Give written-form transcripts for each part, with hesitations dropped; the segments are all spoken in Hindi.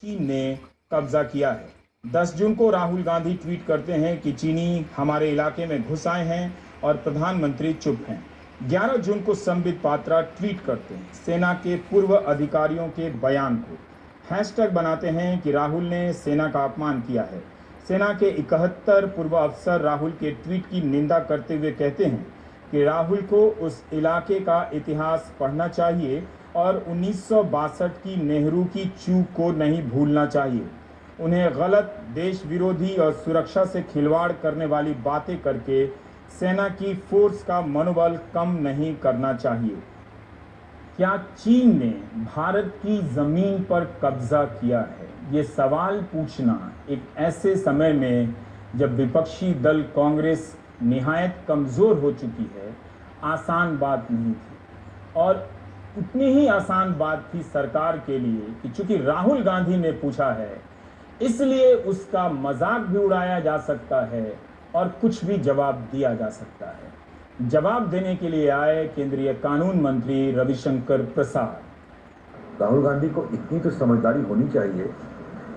चीन ने कब्जा किया है। 10 जून को राहुल गांधी ट्वीट करते हैं कि चीनी हमारे इलाके में घुस आए हैं और प्रधानमंत्री चुप हैं। 11 जून को संबित पात्रा ट्वीट करते हैं सेना के पूर्व अधिकारियों के बयान को हैशटैग बनाते हैं कि राहुल ने सेना का अपमान किया है। सेना के 71 पूर्व अफसर राहुल के ट्वीट की निंदा करते हुए कहते हैं कि राहुल को उस इलाके का इतिहास पढ़ना चाहिए और 1962 की नेहरू की चूक को नहीं भूलना चाहिए। उन्हें गलत, देश विरोधी और सुरक्षा से खिलवाड़ करने वाली बातें करके सेना की फोर्स का मनोबल कम नहीं करना चाहिए। क्या चीन ने भारत की जमीन पर कब्जा किया है? ये सवाल पूछना एक ऐसे समय में जब विपक्षी दल कांग्रेस निहायत कमजोर हो चुकी है, आसान बात नहीं थी। और उतनी ही आसान बात थी सरकार के लिए कि चूंकि राहुल गांधी ने पूछा है, इसलिए उसका मजाक भी उड़ाया जा सकता है और कुछ भी जवाब दिया जा सकता है। जवाब देने के लिए आए केंद्रीय कानून मंत्री रविशंकर प्रसाद। राहुल गांधी को इतनी तो समझदारी होनी चाहिए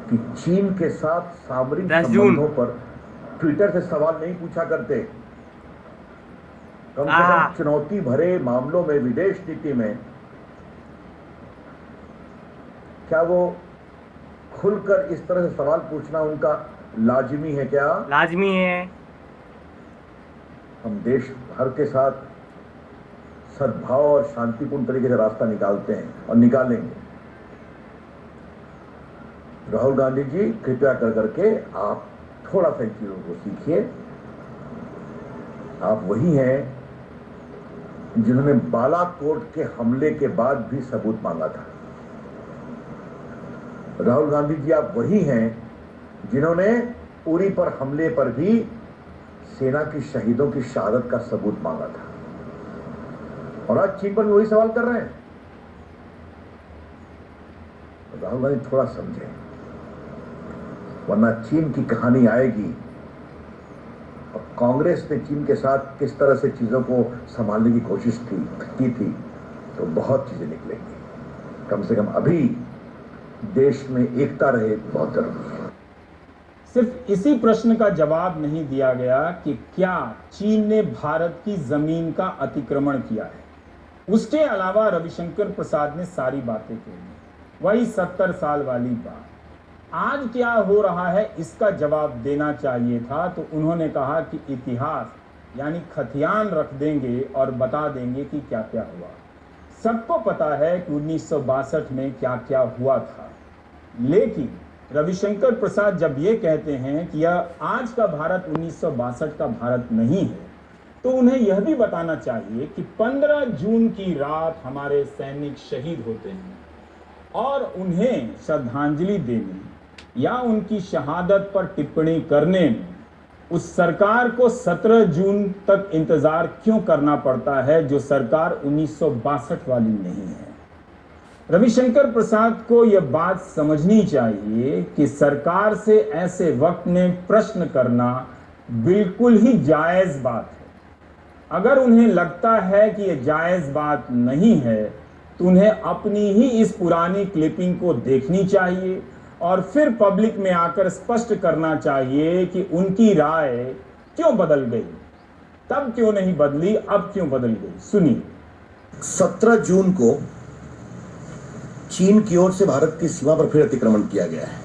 कि चीन के साथ सामरिक संबंधों पर ट्विटर से सवाल नहीं पूछा करते। कम से कम चुनौती भरे मामलों में, विदेश नीति में क्या वो खुलकर इस तरह से सवाल पूछना उनका लाजिमी है? क्या लाजमी है? हम देश भर के साथ सद्भाव और शांतिपूर्ण तरीके से रास्ता निकालते हैं और निकालेंगे। राहुल गांधी जी, कृपया कर करके आप थोड़ा सा इन चीजों को सीखिए। आप वही हैं जिन्होंने बालाकोट के हमले के बाद भी सबूत मांगा था। राहुल गांधी जी, आप वही हैं जिन्होंने उरी पर हमले पर भी सेना की शहीदों की शहादत का सबूत मांगा था, और आज चीन पर भी वही सवाल कर रहे हैं। राहुल गांधी थोड़ा समझें, वरना चीन की कहानी आएगी और कांग्रेस ने चीन के साथ किस तरह से चीजों को संभालने की कोशिश की थी, तो बहुत चीजें निकलेंगी। कम से कम अभी देश में एकता रहे, बहुत जरूरी है। सिर्फ इसी प्रश्न का जवाब नहीं दिया गया कि क्या चीन ने भारत की जमीन का अतिक्रमण किया है। उसके अलावा रविशंकर प्रसाद ने सारी बातें कही, वही 70 साल वाली बात। आज क्या हो रहा है इसका जवाब देना चाहिए था, तो उन्होंने कहा कि इतिहास यानी खतियान रख देंगे और बता देंगे कि क्या क्या हुआ। सबको पता है कि 1962 में क्या क्या हुआ था, लेकिन रविशंकर प्रसाद जब ये कहते हैं कि यह आज का भारत 1962 का भारत नहीं है, तो उन्हें यह भी बताना चाहिए कि 15 जून की रात हमारे सैनिक शहीद होते हैं और उन्हें श्रद्धांजलि देने या उनकी शहादत पर टिप्पणी करने में उस सरकार को 17 जून तक इंतजार क्यों करना पड़ता है, जो सरकार 1962 वाली नहीं है। रविशंकर प्रसाद को यह बात समझनी चाहिए कि सरकार से ऐसे वक्त में प्रश्न करना बिल्कुल ही जायज बात है। अगर उन्हें लगता है कि यह जायज बात नहीं है, तो उन्हें अपनी ही इस पुरानी क्लिपिंग को देखनी चाहिए और फिर पब्लिक में आकर स्पष्ट करना चाहिए कि उनकी राय क्यों बदल गई, तब क्यों नहीं बदली, अब क्यों बदल गई। सुनिए। 17 जून को चीन की ओर से भारत की सीमा पर फिर अतिक्रमण किया गया है।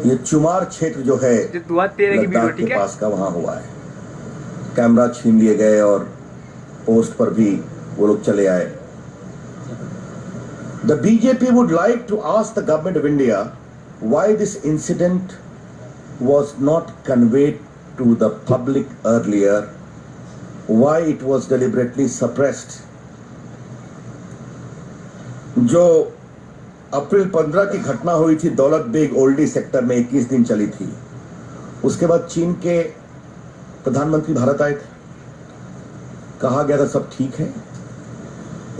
ये चुमार क्षेत्र जो है लद्दाख के पास का, वहां हुआ है। कैमरा छीन लिए गए और पोस्ट पर भी वो लोग चले आए। The BJP would like to ask the government of India why this incident was not conveyed to the public earlier, why it was deliberately suppressed. जो अप्रैल 15 की घटना हुई थी दौलत बेग ओल्डी सेक्टर में, 21 दिन चली थी। उसके बाद चीन के प्रधानमंत्री भारत आए थे, कहा गया था सब ठीक है।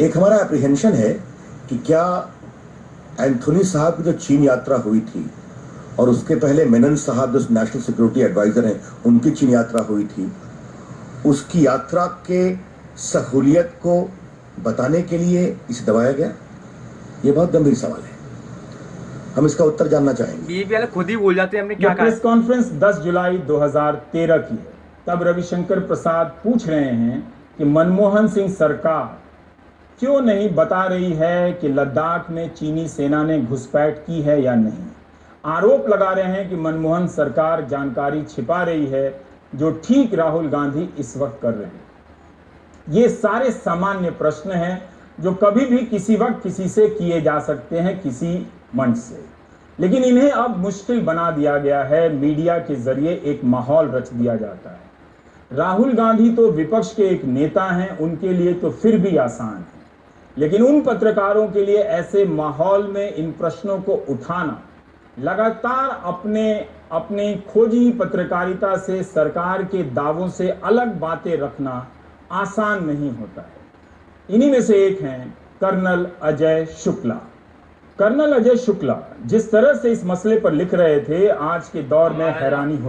एक हमारा एप्रीहेंशन है कि क्या एंथोनी साहब की जो चीन यात्रा हुई थी और उसके पहले मेनन साहब जो नेशनल सिक्योरिटी एडवाइजर हैं, उनकी चीन यात्रा हुई थी, उसकी यात्रा के सहूलियत को बताने के लिए इसे दबाया गया। ये बहुत गंभीर सवाल है, हम इसका उत्तर जानना चाहेंगे। बीजेपी वाले खुद ही बोल जाते हैं हमने क्या यह कहा। प्रेस कॉन्फ्रेंस 10 जुलाई 2013 की है। तब रविशंकर प्रसाद पूछ रहे हैं कि मनमोहन सिंह सरकार क्यों नहीं बता रही है कि लद्दाख में चीनी सेना ने घुसपैठ की है या नहीं। आरोप लगा रहे हैं कि मनमोहन सरकार जानकारी छिपा रही है, जो ठीक राहुल गांधी इस वक्त कर रहे हैं। ये सारे सामान्य प्रश्न हैं जो कभी भी किसी वक्त किसी से किए जा सकते हैं, किसी मंच से, लेकिन इन्हें अब मुश्किल बना दिया गया है। मीडिया के जरिए एक माहौल रच दिया जाता है। राहुल गांधी तो विपक्ष के एक नेता हैं, उनके लिए तो फिर भी आसान है, लेकिन उन पत्रकारों के लिए ऐसे माहौल में इन प्रश्नों को उठाना, लगातार अपने खोजी पत्रकारिता से, सरकार के दावों से अलग बातें रखना आसान नहीं होता है। इन्हीं में से एक हैं कर्नल अजय शुक्ला। कर्नल अजय शुक्ला जिस तरह से इस मसले पर लिख रहे थे, आज के दौर में हैरानी